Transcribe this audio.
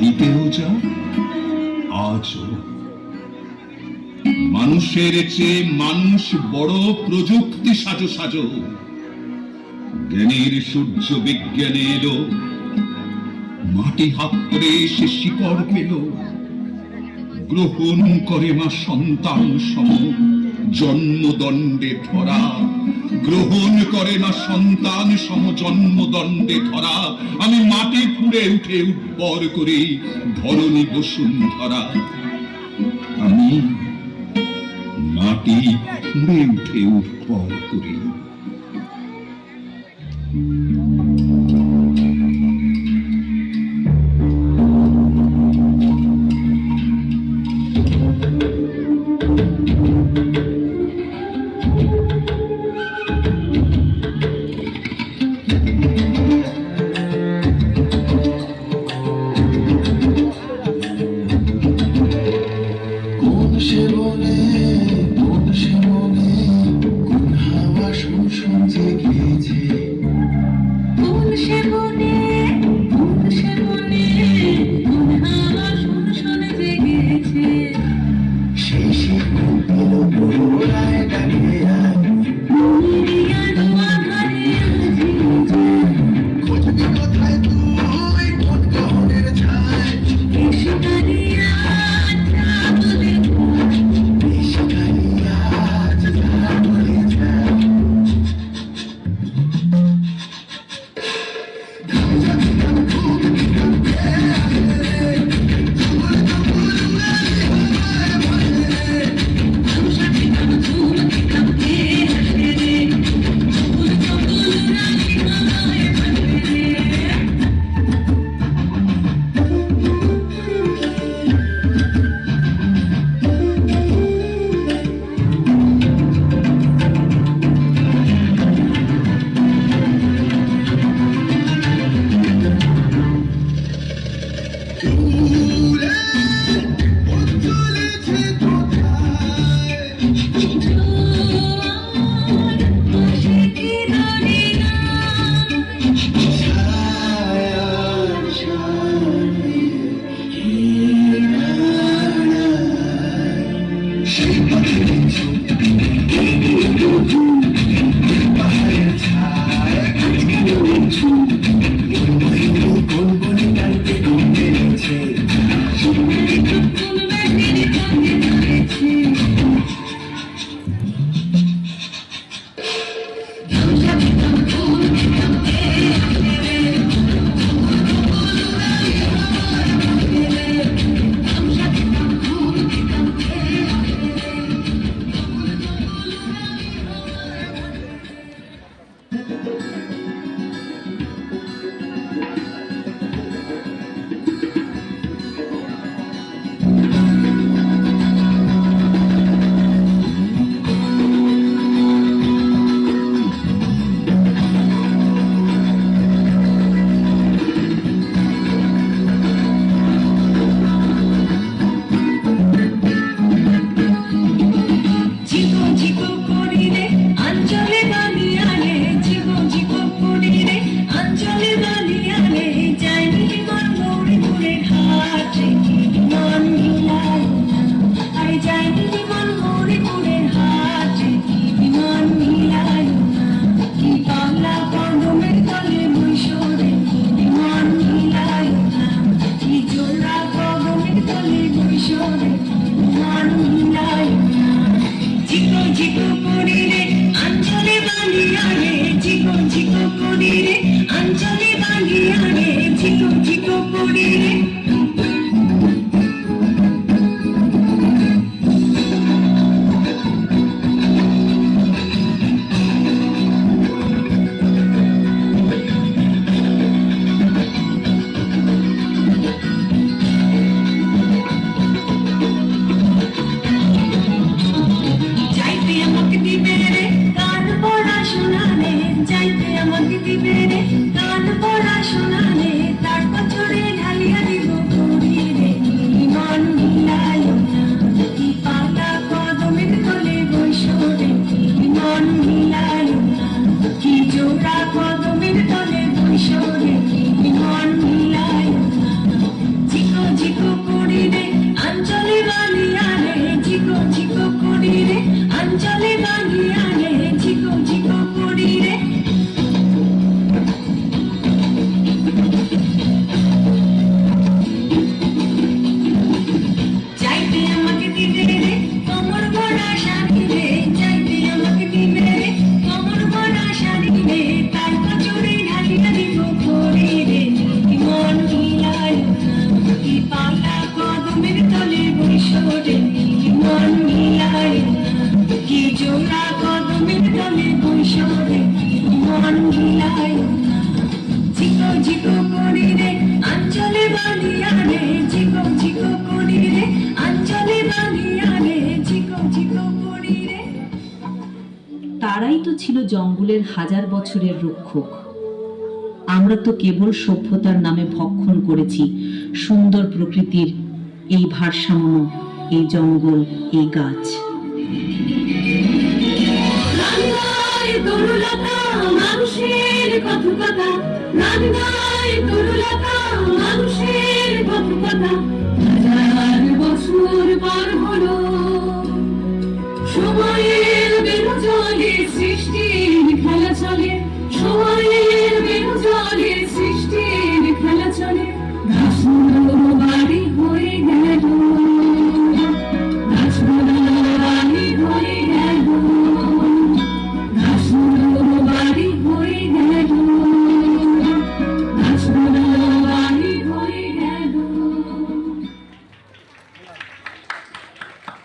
দিতেও যা আজও। মানুষের চেয়ে মানুষ বড় প্রযুক্তি সাজো সাজো। জ্ঞানের সূর্য বিজ্ঞানে এলো, মাটি হাত করে সে শিকড় পেল। গ্রহণ করে মা সন্তান সম জন্মদণ্ডে ধরা। গ্রহণ করে মা সন্তান সম জন্মদণ্ডে ধরা। আমি মাটি ফুঁড়ে উঠে উর্বর করে ধরণী বসুন্ধরা। আমি মাটি ফুঁড়ে উঠে উর্বর করে। যাইতে আমাকে দিবে রে গান পড়া শোনালে তার বছরে ঢালিয়া দিব ছিল জঙ্গলের হাজার বছরের রক্ষক। আমরা তো কেবল সভ্যতার নামে ভক্ষণ করেছি সুন্দর প্রকৃতির এই ভারসাম্য, এই জঙ্গল, এই গাছ। মানুষের কথকতা, গান গায় তরুলতা, মানুষের কথকতা। হাজার বছর পার হলো, সময়ের বেরোজলে সৃষ্টি